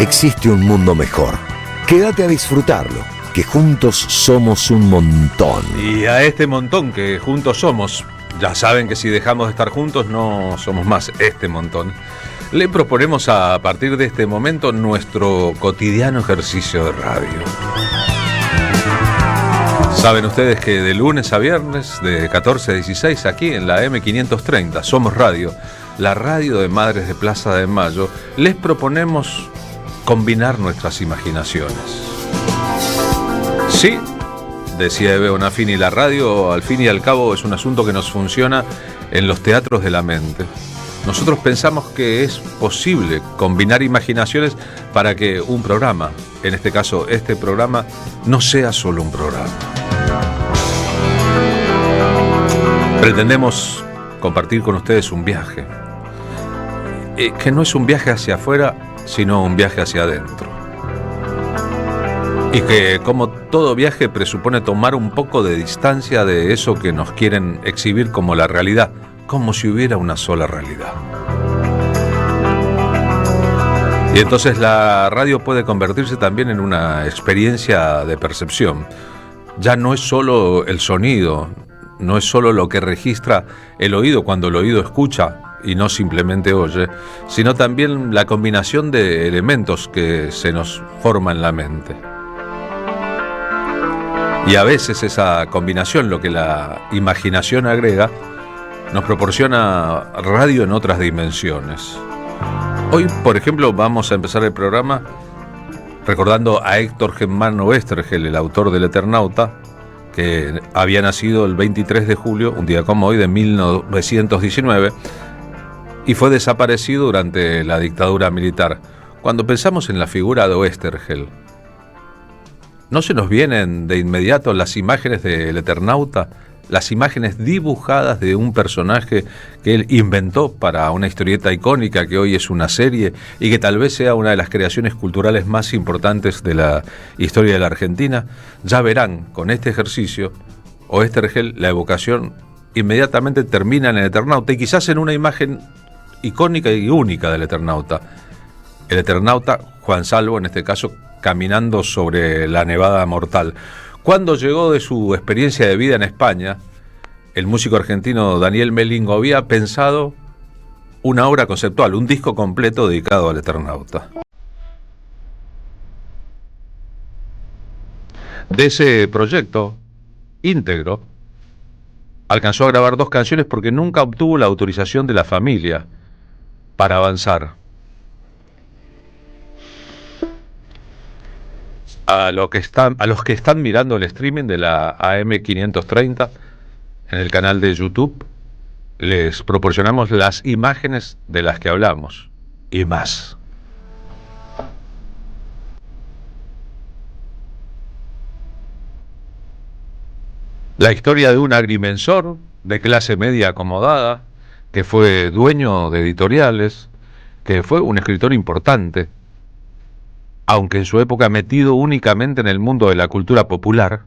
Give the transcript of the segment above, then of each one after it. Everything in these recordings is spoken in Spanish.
existe un mundo mejor. Quédate a disfrutarlo, que juntos somos un montón. Y a este montón que juntos somos, ya saben que si dejamos de estar juntos no somos más este montón. Le proponemos a partir de este momento nuestro cotidiano ejercicio de radio. Saben ustedes que de lunes a viernes, de 14 a 16, aquí en la M530, Somos Radio, la radio de Madres de Plaza de Mayo, les proponemos combinar nuestras imaginaciones. Sí, decía Eve Bonafini, la radio al fin y al cabo es un asunto que nos funciona en los teatros de la mente. Nosotros pensamos que es posible combinar imaginaciones para que un programa, en este caso este programa, no sea solo un programa. Pretendemos compartir con ustedes un viaje, que no es un viaje hacia afuera, sino un viaje hacia adentro. Y que, como todo viaje, presupone tomar un poco de distancia de eso que nos quieren exhibir como la realidad, como si hubiera una sola realidad. Y entonces la radio puede convertirse también en una experiencia de percepción. Ya no es solo el sonido, no es solo lo que registra el oído cuando el oído escucha y no simplemente oye, sino también la combinación de elementos que se nos forma en la mente. Y a veces esa combinación, lo que la imaginación agrega, nos proporciona radio en otras dimensiones. Hoy, por ejemplo, vamos a empezar el programa recordando a Héctor Germano Oesterhel, el autor del Eternauta, que había nacido el 23 de julio, un día como hoy, de 1919, y fue desaparecido durante la dictadura militar. Cuando pensamos en la figura de Oesterhel, ¿no se nos vienen de inmediato las imágenes del Eternauta? Las imágenes dibujadas de un personaje que él inventó para una historieta icónica que hoy es una serie y que tal vez sea una de las creaciones culturales más importantes de la historia de la Argentina. Ya verán, con este ejercicio, Oesterhel, la evocación inmediatamente termina en el Eternauta y quizás en una imagen icónica y única del Eternauta. El Eternauta, Juan Salvo, en este caso, caminando sobre la Nevada Mortal. Cuando llegó de su experiencia de vida en España, el músico argentino Daniel Melingo había pensado una obra conceptual, un disco completo dedicado al Eternauta. De ese proyecto íntegro, alcanzó a grabar 2 canciones porque nunca obtuvo la autorización de la familia para avanzar. A los que están mirando el streaming de la AM530 en el canal de YouTube, les proporcionamos las imágenes de las que hablamos y más. La historia de un agrimensor de clase media acomodada, que fue dueño de editoriales, que fue un escritor importante, aunque en su época metido únicamente en el mundo de la cultura popular,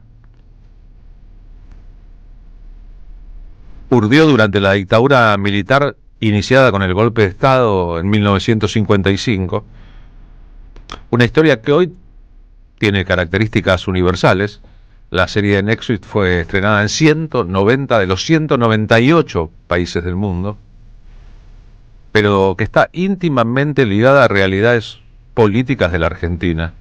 urdió durante la dictadura militar iniciada con el golpe de Estado en 1955, una historia que hoy tiene características universales. La serie de Netflix fue estrenada en 190 de los 198 países del mundo, pero que está íntimamente ligada a realidades políticas de la Argentina.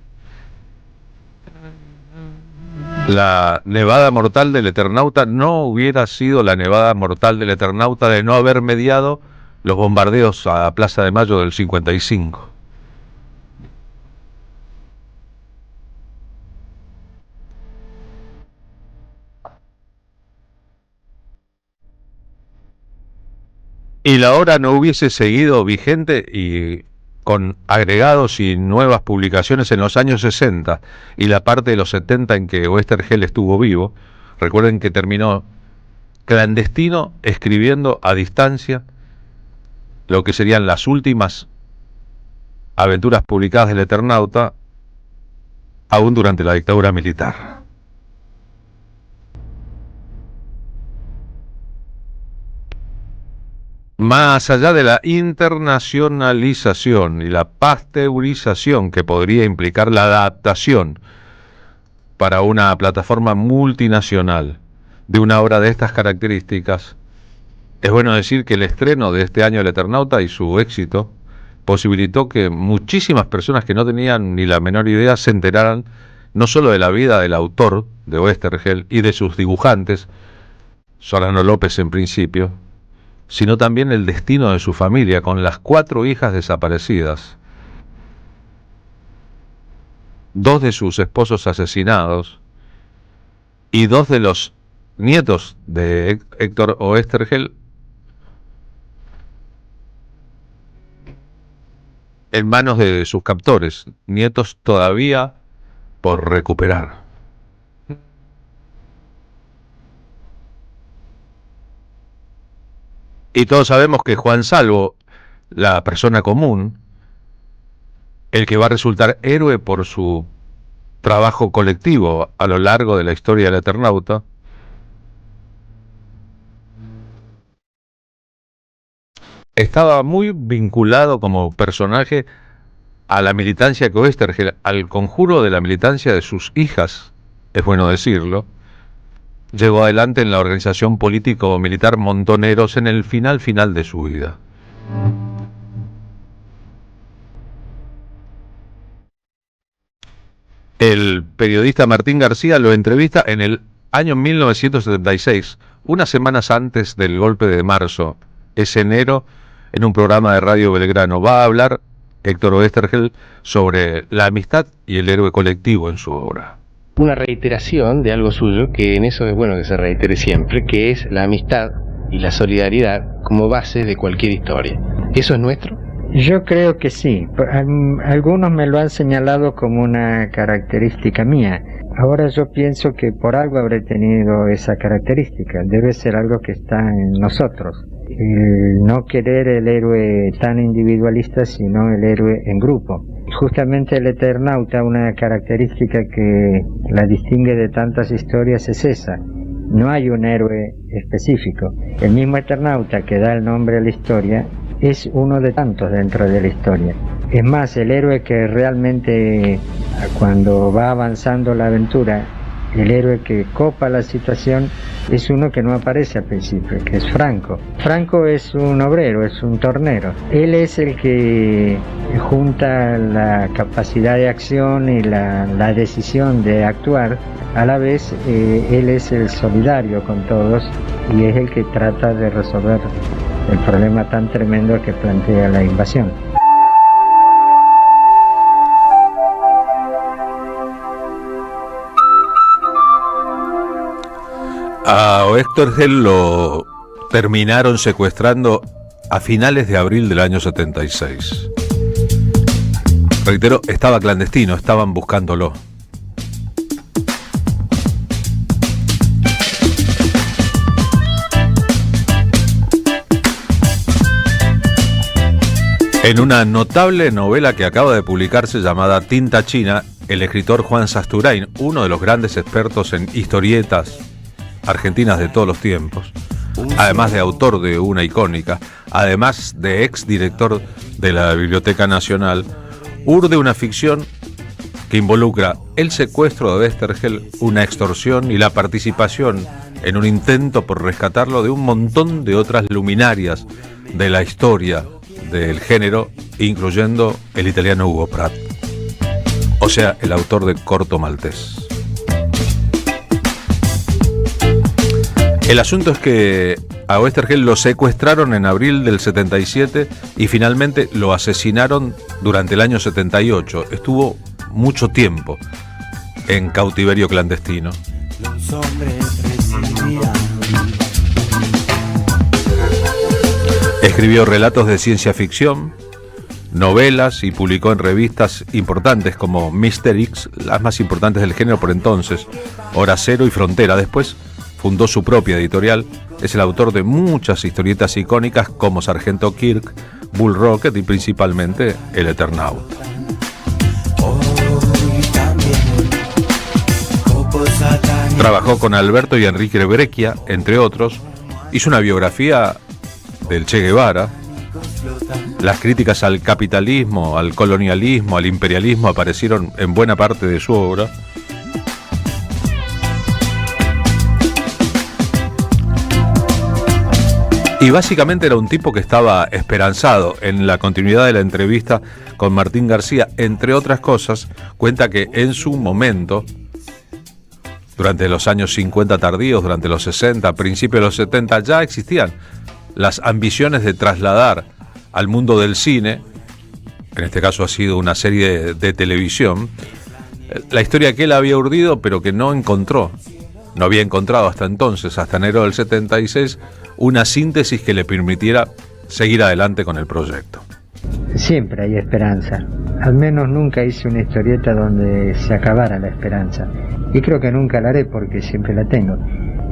La nevada mortal del Eternauta no hubiera sido la nevada mortal del Eternauta de no haber mediado los bombardeos a Plaza de Mayo del 55. Y la obra no hubiese seguido vigente y con agregados y nuevas publicaciones en los años 60 y la parte de los 70 en que Oesterhel estuvo vivo. Recuerden que terminó clandestino escribiendo a distancia lo que serían las últimas aventuras publicadas del Eternauta, aún durante la dictadura militar. Más allá de la internacionalización y la pasteurización que podría implicar la adaptación para una plataforma multinacional de una obra de estas características, es bueno decir que el estreno de este año del Eternauta y su éxito posibilitó que muchísimas personas que no tenían ni la menor idea se enteraran no solo de la vida del autor de Oesterheld y de sus dibujantes, Solano López en principio, sino también el destino de su familia con las 4 hijas desaparecidas, 2 de sus esposos asesinados y 2 de los nietos de Héctor Oesterheld en manos de sus captores, nietos todavía por recuperar. Y todos sabemos que Juan Salvo, la persona común, el que va a resultar héroe por su trabajo colectivo a lo largo de la historia del Eternauta, estaba muy vinculado como personaje a la militancia que Oesterheld, al conjuro de la militancia de sus hijas, es bueno decirlo, llevó adelante en la organización político-militar Montoneros en el final de su vida. El periodista Martín García lo entrevista en el año 1976, unas semanas antes del golpe de marzo, ese enero, en un programa de Radio Belgrano. Va a hablar Héctor Oesterheld sobre la amistad y el héroe colectivo en su obra. Una reiteración de algo suyo, que en eso es bueno que se reitere siempre, que es la amistad y la solidaridad como base de cualquier historia. ¿Eso es nuestro? Yo creo que sí. Algunos me lo han señalado como una característica mía. Ahora yo pienso que por algo habré tenido esa característica. Debe ser algo que está en nosotros. El no querer el héroe tan individualista, sino el héroe en grupo. Justamente el Eternauta, una característica que la distingue de tantas historias es esa. No hay un héroe específico. El mismo Eternauta que da el nombre a la historia es uno de tantos dentro de la historia. Es más, el héroe que realmente, cuando va avanzando la aventura, el héroe que copa la situación es uno que no aparece al principio, que es Franco. Franco es un obrero, es un tornero. Él es el que junta la capacidad de acción y la decisión de actuar. A la vez, él es el solidario con todos y es el que trata de resolver el problema tan tremendo que plantea la invasión. A Oesterheld lo terminaron secuestrando a finales de abril del año 76. Reitero, estaba clandestino, estaban buscándolo. En una notable novela que acaba de publicarse llamada Tinta China, el escritor Juan Sasturain, uno de los grandes expertos en historietas argentinas de todos los tiempos, además de autor de una icónica, además de ex director de la Biblioteca Nacional, urde una ficción que involucra el secuestro de Oesterheld, una extorsión y la participación en un intento por rescatarlo de un montón de otras luminarias de la historia del género, incluyendo el italiano Hugo Pratt, o sea, el autor de Corto Maltés. El asunto es que a Oesterheld lo secuestraron en abril del 77 y finalmente lo asesinaron durante el año 78. Estuvo mucho tiempo en cautiverio clandestino. Los hombres recibían. Escribió relatos de ciencia ficción, novelas y publicó en revistas importantes como Mister X, las más importantes del género por entonces, Hora Cero y Frontera. Después fundó su propia editorial. Es el autor de muchas historietas icónicas como Sargento Kirk, Bull Rocket y principalmente El Eternauta. Trabajó con Alberto y Enrique Breccia, entre otros. Hizo una biografía del Che Guevara. Las críticas al capitalismo, al colonialismo, al imperialismo aparecieron en buena parte de su obra. Y básicamente era un tipo que estaba esperanzado. En la continuidad de la entrevista con Martín García, entre otras cosas, cuenta que en su momento, durante los años 50 tardíos, durante los 60, principios de los 70, ya existían las ambiciones de trasladar al mundo del cine, en este caso ha sido una serie de televisión, la historia que él había urdido pero que no había encontrado hasta entonces, hasta enero del 76, una síntesis que le permitiera seguir adelante con el proyecto. Siempre hay esperanza. Al menos nunca hice una historieta donde se acabara la esperanza. Y creo que nunca la haré porque siempre la tengo.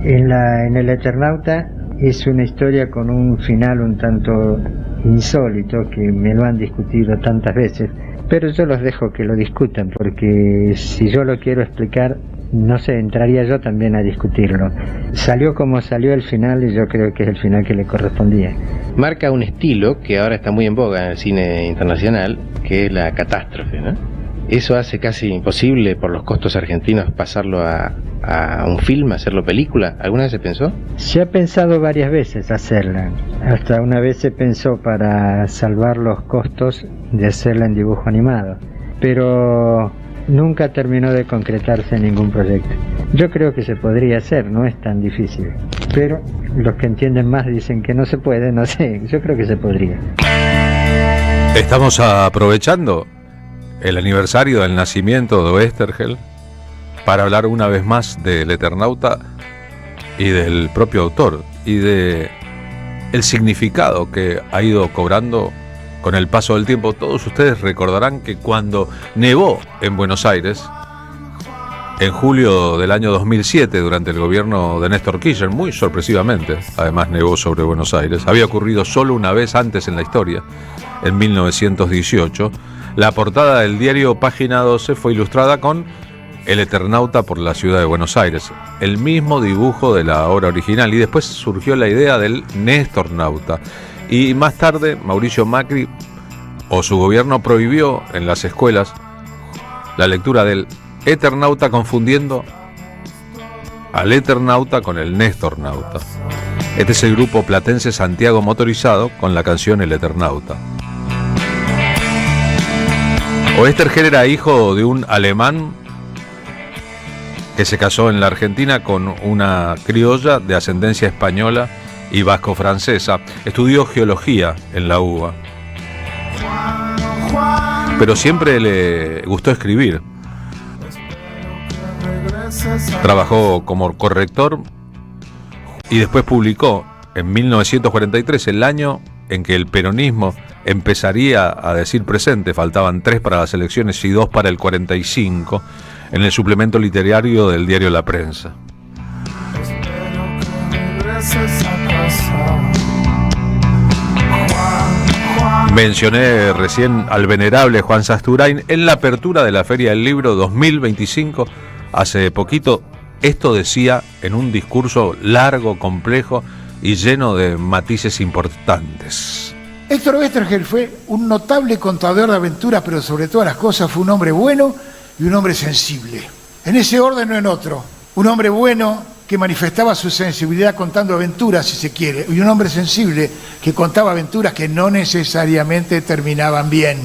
En El Eternauta es una historia con un final un tanto insólito que me lo han discutido tantas veces, pero yo los dejo que lo discutan porque si yo lo quiero explicar, no sé, entraría yo también a discutirlo. Salió como salió el final y yo creo que es el final que le correspondía. Marca un estilo que ahora está muy en boga en el cine internacional, que es la catástrofe, ¿no? Eso hace casi imposible por los costos argentinos pasarlo a un film, hacerlo película. ¿Alguna vez se pensó? Se ha pensado varias veces hacerla. Hasta una vez se pensó para salvar los costos de hacerla en dibujo animado. Pero nunca terminó de concretarse ningún proyecto. Yo creo que se podría hacer, no es tan difícil. Pero los que entienden más dicen que no se puede, no sé, yo creo que se podría. Estamos aprovechando el aniversario del nacimiento de Oesterheld para hablar una vez más del Eternauta y del propio autor y de el significado que ha ido cobrando con el paso del tiempo. Todos ustedes recordarán que cuando nevó en Buenos Aires en julio del año 2007 durante el gobierno de Néstor Kirchner, muy sorpresivamente, además nevó sobre Buenos Aires, había ocurrido solo una vez antes en la historia, en 1918. La portada del diario Página 12 fue ilustrada con El Eternauta por la ciudad de Buenos Aires, el mismo dibujo de la obra original, y después surgió la idea del Néstornauta. Y más tarde Mauricio Macri o su gobierno prohibió en las escuelas la lectura del Eternauta, confundiendo al Eternauta con el Néstornauta. Este es el grupo platense Santiago Motorizado con la canción El Eternauta. Oesterheld era hijo de un alemán que se casó en la Argentina con una criolla de ascendencia española y vasco-francesa. Estudió geología en la UBA, pero siempre le gustó escribir. Trabajó como corrector y después publicó en 1943, el año en que el peronismo empezaría a decir presente, faltaban 3 para las elecciones y 2 para el 45, en el suplemento literario del diario La Prensa. Mencioné recién al venerable Juan Sasturain en la apertura de la Feria del Libro 2025. Hace poquito, esto decía en un discurso largo, complejo y lleno de matices importantes. Héctor Oesterheld fue un notable contador de aventuras, pero sobre todas las cosas fue un hombre bueno y un hombre sensible. En ese orden o en otro. Un hombre bueno que manifestaba su sensibilidad contando aventuras, si se quiere, y un hombre sensible que contaba aventuras que no necesariamente terminaban bien,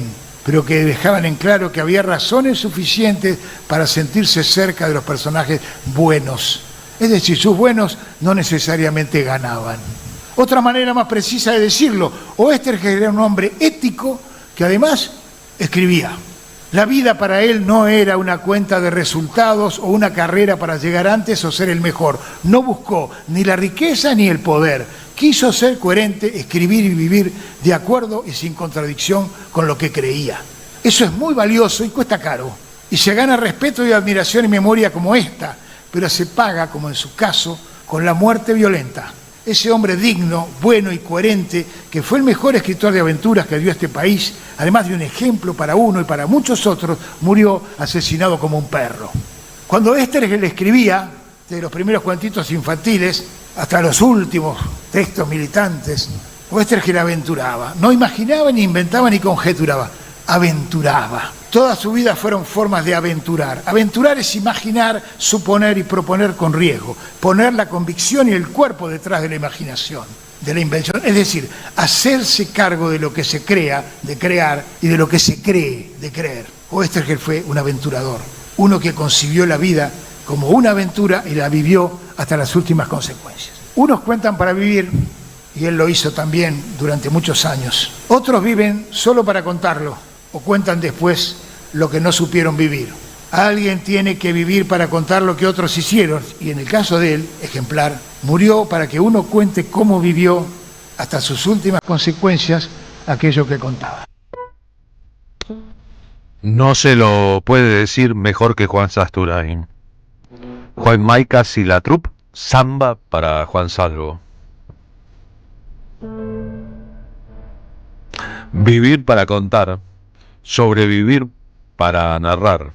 pero que dejaban en claro que había razones suficientes para sentirse cerca de los personajes buenos. Es decir, sus buenos no necesariamente ganaban. Otra manera más precisa de decirlo, Oesterheld era un hombre ético que además escribía. La vida para él no era una cuenta de resultados o una carrera para llegar antes o ser el mejor. No buscó ni la riqueza ni el poder. Quiso ser coherente, escribir y vivir de acuerdo y sin contradicción con lo que creía. Eso es muy valioso y cuesta caro. Y se gana respeto y admiración y memoria como esta, pero se paga, como en su caso, con la muerte violenta. Ese hombre digno, bueno y coherente, que fue el mejor escritor de aventuras que dio este país, además de un ejemplo para uno y para muchos otros, murió asesinado como un perro. Cuando Oesterheld escribía, de los primeros cuentitos infantiles hasta los últimos textos militantes, Oesterhel aventuraba, no imaginaba, ni inventaba, ni conjeturaba, aventuraba. Toda su vida fueron formas de aventurar. Aventurar es imaginar, suponer y proponer con riesgo, poner la convicción y el cuerpo detrás de la imaginación, de la invención, es decir, hacerse cargo de lo que se crea, de crear, y de lo que se cree, de creer. Oesterhel fue un aventurador, uno que concibió la vida como una aventura y la vivió hasta las últimas consecuencias. Unos cuentan para vivir, y él lo hizo también durante muchos años. Otros viven solo para contarlo, o cuentan después lo que no supieron vivir. Alguien tiene que vivir para contar lo que otros hicieron, y en el caso de él, ejemplar, murió para que uno cuente cómo vivió hasta sus últimas consecuencias aquello que contaba. No se lo puede decir mejor que Juan Sasturain. Juan Maicas y la Troupe, samba para Juan Salvo. Vivir para contar, sobrevivir para narrar.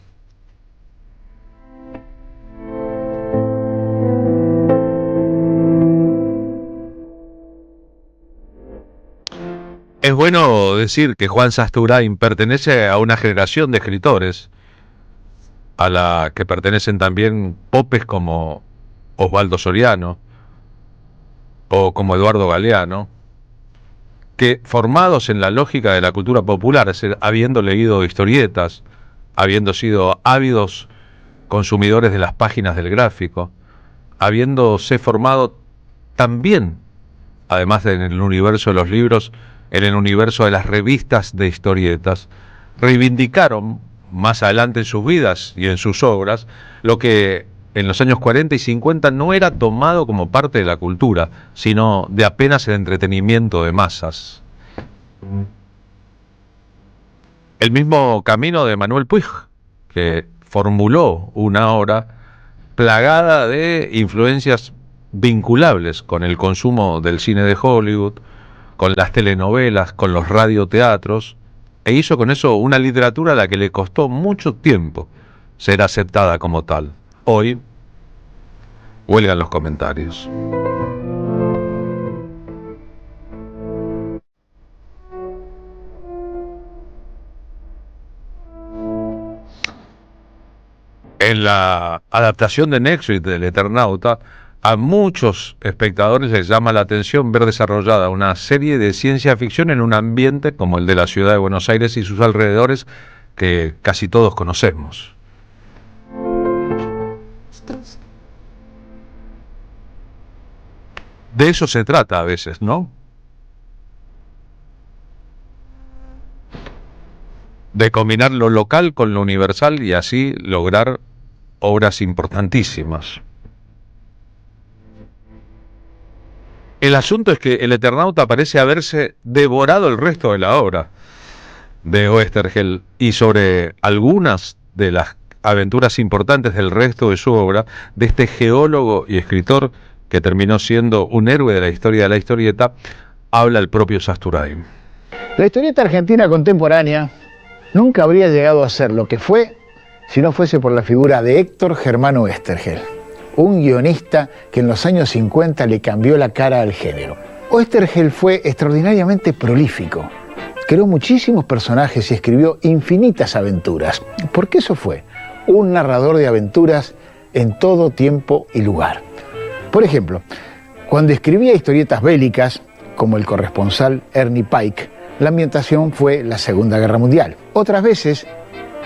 Es bueno decir que Juan Sasturain pertenece a una generación de escritores a la que pertenecen también popes como Osvaldo Soriano o como Eduardo Galeano, que formados en la lógica de la cultura popular, es decir, habiendo leído historietas, habiendo sido ávidos consumidores de las páginas del Gráfico, habiéndose formado también, además de en el universo de los libros, en el universo de las revistas de historietas, reivindicaron más adelante en sus vidas y en sus obras lo que en los años 40 y 50 no era tomado como parte de la cultura, sino de apenas el entretenimiento de masas. El mismo camino de Manuel Puig, que formuló una obra plagada de influencias vinculables con el consumo del cine de Hollywood, con las telenovelas, con los radioteatros, e hizo con eso una literatura a la que le costó mucho tiempo ser aceptada como tal. Hoy huelgan los comentarios. En la adaptación de Netflix del Eternauta, a muchos espectadores les llama la atención ver desarrollada una serie de ciencia ficción en un ambiente como el de la ciudad de Buenos Aires y sus alrededores, que casi todos conocemos. De eso se trata a veces, ¿no? De combinar lo local con lo universal y así lograr obras importantísimas. El asunto es que el Eternauta parece haberse devorado el resto de la obra de Oesterhel, y sobre algunas de las aventuras importantes del resto de su obra, de este geólogo y escritor que terminó siendo un héroe de la historia de la historieta, habla el propio Sasturain. La historieta argentina contemporánea nunca habría llegado a ser lo que fue si no fuese por la figura de Héctor Germán Oesterhel, un guionista que en los años 50 le cambió la cara al género. Oesterhel fue extraordinariamente prolífico, creó muchísimos personajes y escribió infinitas aventuras, porque eso fue un narrador de aventuras en todo tiempo y lugar. Por ejemplo, cuando escribía historietas bélicas, como El corresponsal Ernie Pike, la ambientación fue la Segunda Guerra Mundial. Otras veces,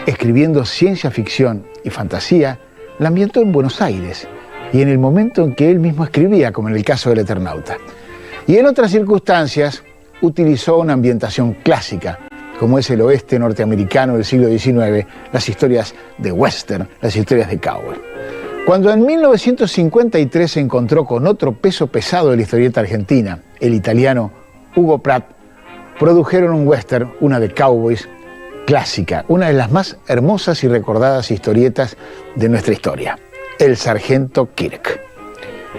escribiendo ciencia ficción y fantasía, la ambientó en Buenos Aires y en el momento en que él mismo escribía, como en el caso del Eternauta. Y en otras circunstancias utilizó una ambientación clásica, como es el oeste norteamericano del siglo XIX, las historias de western, las historias de cowboy. Cuando en 1953 se encontró con otro peso pesado de la historieta argentina, el italiano Hugo Pratt, produjeron un western, una de cowboys, clásica, una de las más hermosas y recordadas historietas de nuestra historia, El Sargento Kirk.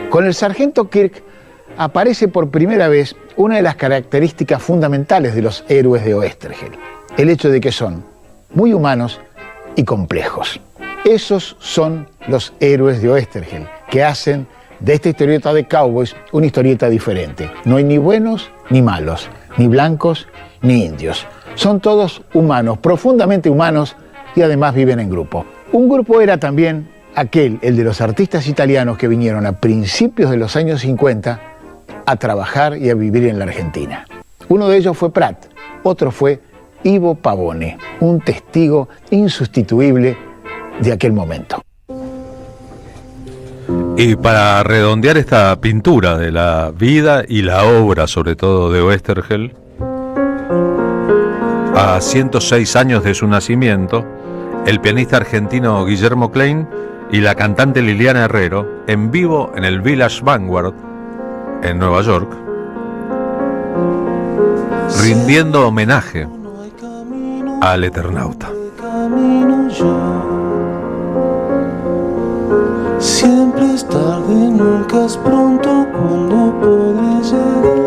Con El Sargento Kirk aparece por primera vez una de las características fundamentales de los héroes de Oesterhel, el hecho de que son muy humanos y complejos. Esos son los héroes de Oesterhel, que hacen de esta historieta de cowboys una historieta diferente. No hay ni buenos ni malos, ni blancos ni indios. Son todos humanos, profundamente humanos, y además viven en grupo. Un grupo era también el de los artistas italianos que vinieron a principios de los años 50 a trabajar y a vivir en la Argentina. Uno de ellos fue Prat, otro fue Ivo Pavone, un testigo insustituible de aquel momento. Y para redondear esta pintura de la vida y la obra, sobre todo de Oesterheld, a 106 años de su nacimiento, el pianista argentino Guillermo Klein y la cantante Liliana Herrero, en vivo en el Village Vanguard, en Nueva York, rindiendo homenaje al Eternauta. Siempre es tarde, nunca es pronto.